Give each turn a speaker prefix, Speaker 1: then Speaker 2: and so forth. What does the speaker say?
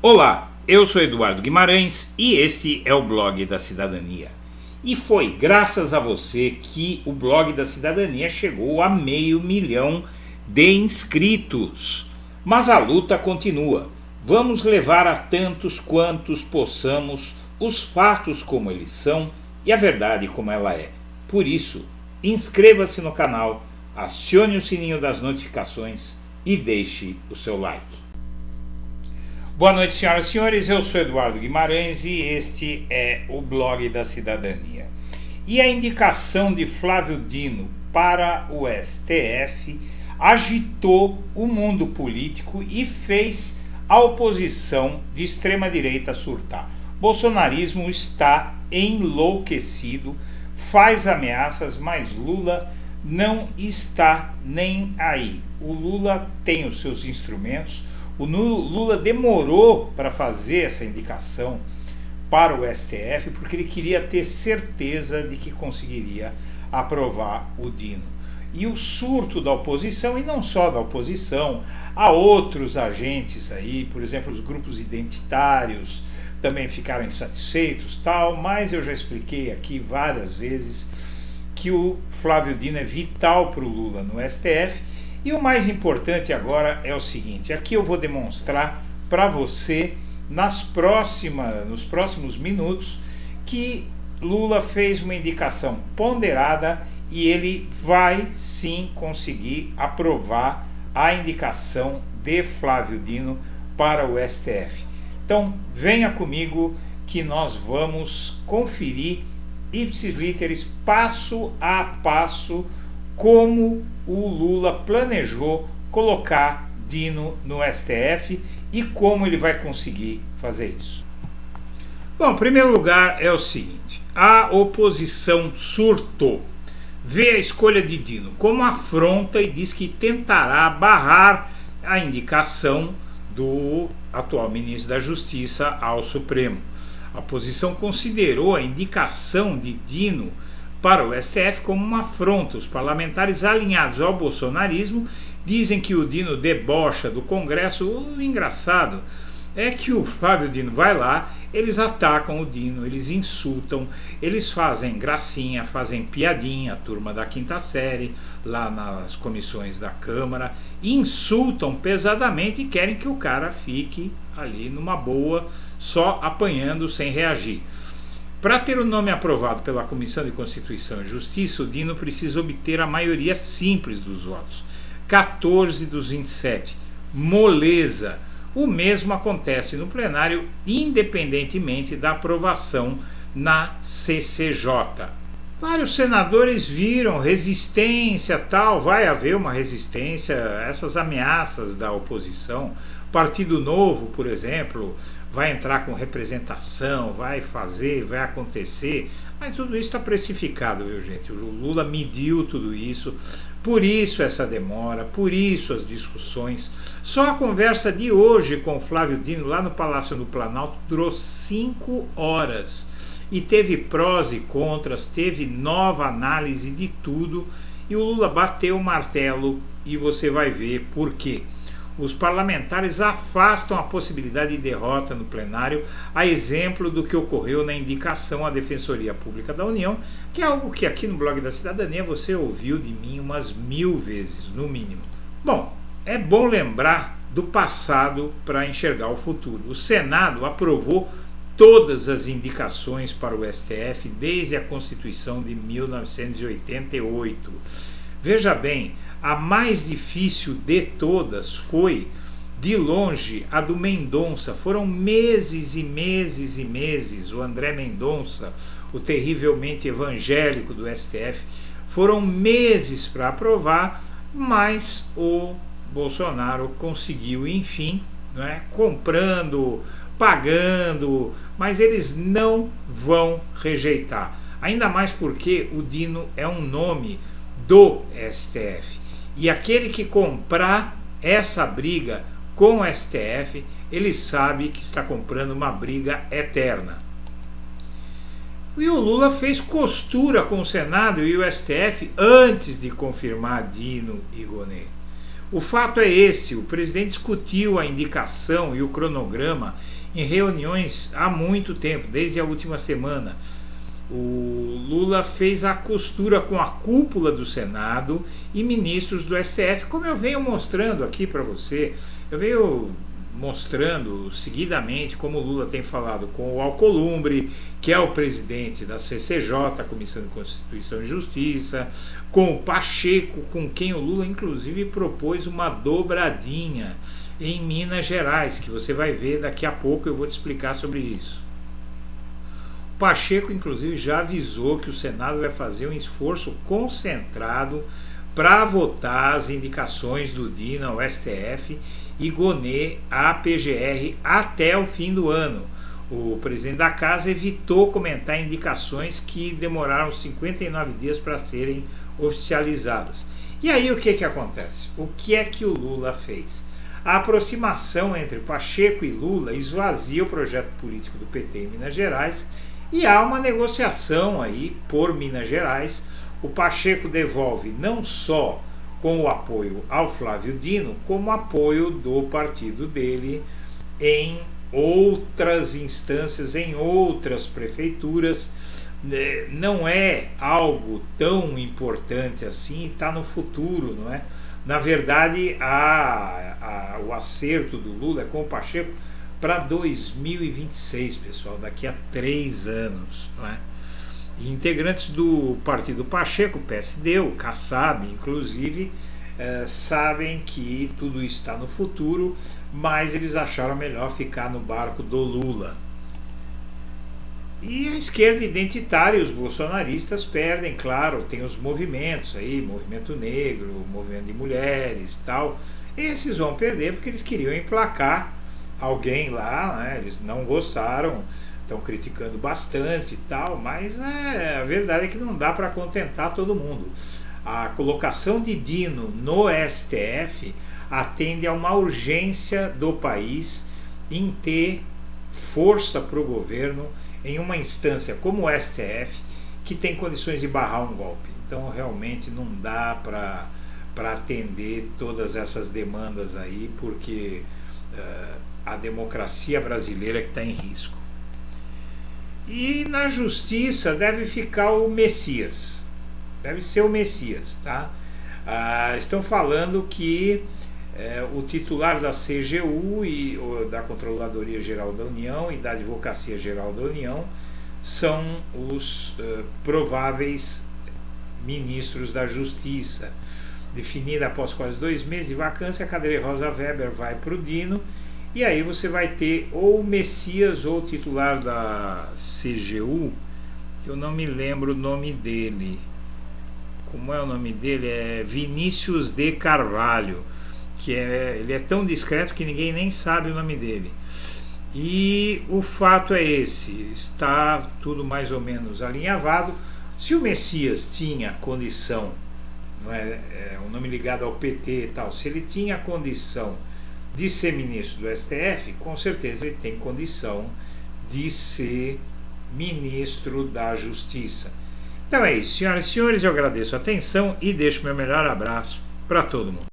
Speaker 1: Olá, eu sou Eduardo Guimarães e este é o Blog da Cidadania. E foi graças a você que o Blog da Cidadania chegou a 500 mil de inscritos. Mas a luta continua. Vamos levar a tantos quantos possamos os fatos como eles são e a verdade como ela é. Por isso, inscreva-se no canal, acione o sininho das notificações e deixe o seu like. Boa noite, senhoras e senhores, eu sou Eduardo Guimarães e este é o Blog da Cidadania. E a indicação de Flávio Dino para o STF agitou o mundo político e fez a oposição de extrema-direita surtar. O bolsonarismo está enlouquecido, faz ameaças, mas Lula não está nem aí. O Lula tem os seus instrumentos. O Lula demorou para fazer essa indicação para o STF porque ele queria ter certeza de que conseguiria aprovar o Dino. E o surto da oposição, e não só da oposição, há outros agentes aí, por exemplo, os grupos identitários também ficaram insatisfeitos, tal, mas eu já expliquei aqui várias vezes que o Flávio Dino é vital para o Lula no STF. E o mais importante agora é o seguinte, aqui eu vou demonstrar para você nos próximos minutos que Lula fez uma indicação ponderada e ele vai sim conseguir aprovar a indicação de Flávio Dino para o STF. Então venha comigo que nós vamos conferir ipsis literis, passo a passo, como o Lula planejou colocar Dino no STF e como ele vai conseguir fazer isso. Bom, em primeiro lugar é o seguinte, a oposição surtou, vê a escolha de Dino como afronta e diz que tentará barrar a indicação do atual ministro da Justiça ao Supremo. A oposição considerou a indicação de Dino para o STF como uma afronta. Os parlamentares alinhados ao bolsonarismo dizem que o Dino debocha do Congresso. O engraçado é que o Flávio Dino vai lá, eles atacam o Dino, eles insultam, eles fazem gracinha, fazem piadinha, a turma da quinta série, lá nas comissões da Câmara, insultam pesadamente e querem que o cara fique ali numa boa, só apanhando sem reagir. Para ter o nome aprovado pela Comissão de Constituição e Justiça, o Dino precisa obter a maioria simples dos votos, 14 dos 27, moleza. O mesmo acontece no plenário, independentemente da aprovação na CCJ. Vários senadores viram resistência, tal, vai haver uma resistência a essas ameaças da oposição. Partido Novo, por exemplo, vai entrar com representação, vai fazer, vai acontecer, mas tudo isso está precificado, viu, gente? O Lula mediu tudo isso, por isso essa demora, por isso as discussões. Só a conversa de hoje com o Flávio Dino lá no Palácio do Planalto durou 5 horas e teve prós e contras, teve nova análise de tudo e o Lula bateu o martelo e você vai ver por quê. Os parlamentares afastam a possibilidade de derrota no plenário, a exemplo do que ocorreu na indicação à Defensoria Pública da União, que é algo que aqui no Blog da Cidadania você ouviu de mim umas 1000 vezes, no mínimo. Bom, é bom lembrar do passado para enxergar o futuro. O Senado aprovou todas as indicações para o STF desde a Constituição de 1988. Veja bem, a mais difícil de todas foi, de longe, a do Mendonça. Foram meses e meses e meses. O André Mendonça, o terrivelmente evangélico do STF, foram meses para aprovar, mas o Bolsonaro conseguiu, enfim, comprando, pagando, mas eles não vão rejeitar. Ainda mais porque o Dino é um nome do STF. E aquele que comprar essa briga com o STF, ele sabe que está comprando uma briga eterna. E o Lula fez costura com o Senado e o STF antes de confirmar Dino e Gonê. O fato é esse: o presidente discutiu a indicação e o cronograma em reuniões há muito tempo, desde a última semana. O Lula fez a costura com a cúpula do Senado e ministros do STF, como eu venho mostrando aqui para você. Eu venho mostrando seguidamente como o Lula tem falado com o Alcolumbre, que é o presidente da CCJ, Comissão de Constituição e Justiça, com o Pacheco, com quem o Lula inclusive propôs uma dobradinha em Minas Gerais, que você vai ver daqui a pouco, eu vou te explicar sobre isso. O Pacheco inclusive já avisou que o Senado vai fazer um esforço concentrado para votar as indicações do Dino ao STF e Gonê à PGR até o fim do ano. O presidente da casa evitou comentar indicações que demoraram 59 dias para serem oficializadas. E aí o que acontece? O que é que o Lula fez? A aproximação entre Pacheco e Lula esvazia o projeto político do PT em Minas Gerais e há uma negociação aí por Minas Gerais. O Pacheco devolve não só com o apoio ao Flávio Dino, como apoio do partido dele em outras instâncias, em outras prefeituras. Não é algo tão importante assim, está no futuro, não é? Na verdade, o acerto do Lula é com o Pacheco para 2026, pessoal, daqui a 3 anos, não é? E integrantes do partido Pacheco, PSD, o Kassab, inclusive, sabem que tudo isso está no futuro, mas eles acharam melhor ficar no barco do Lula. E a esquerda identitária e os bolsonaristas perdem, claro, tem os movimentos aí, movimento negro, movimento de mulheres e tal. Esses vão perder porque eles queriam emplacar alguém lá, né? Eles não gostaram, estão criticando bastante e tal, mas a verdade é que não dá para contentar todo mundo. A colocação de Dino no STF atende a uma urgência do país em ter força para o governo em uma instância como o STF, que tem condições de barrar um golpe. Então realmente não dá para atender todas essas demandas aí, porque a democracia brasileira que está em risco. E na justiça deve ficar o Messias, deve ser o Messias, tá? Estão falando que o titular da CGU e da Controladoria Geral da União e da Advocacia Geral da União são os prováveis ministros da Justiça. Definida após quase 2 meses de vacância, a cadeira Rosa Weber vai para o Dino, e aí você vai ter ou o Messias ou o titular da CGU, que eu não me lembro o nome dele. Como é o nome dele? É Vinícius de Carvalho, que ele é tão discreto que ninguém nem sabe o nome dele. E o fato é esse, está tudo mais ou menos alinhavado. Se o Messias tinha condição, não é um nome ligado ao PT e tal, se ele tinha condição de ser ministro do STF, com certeza ele tem condição de ser ministro da Justiça. Então é isso, senhoras e senhores, eu agradeço a atenção e deixo meu melhor abraço para todo mundo.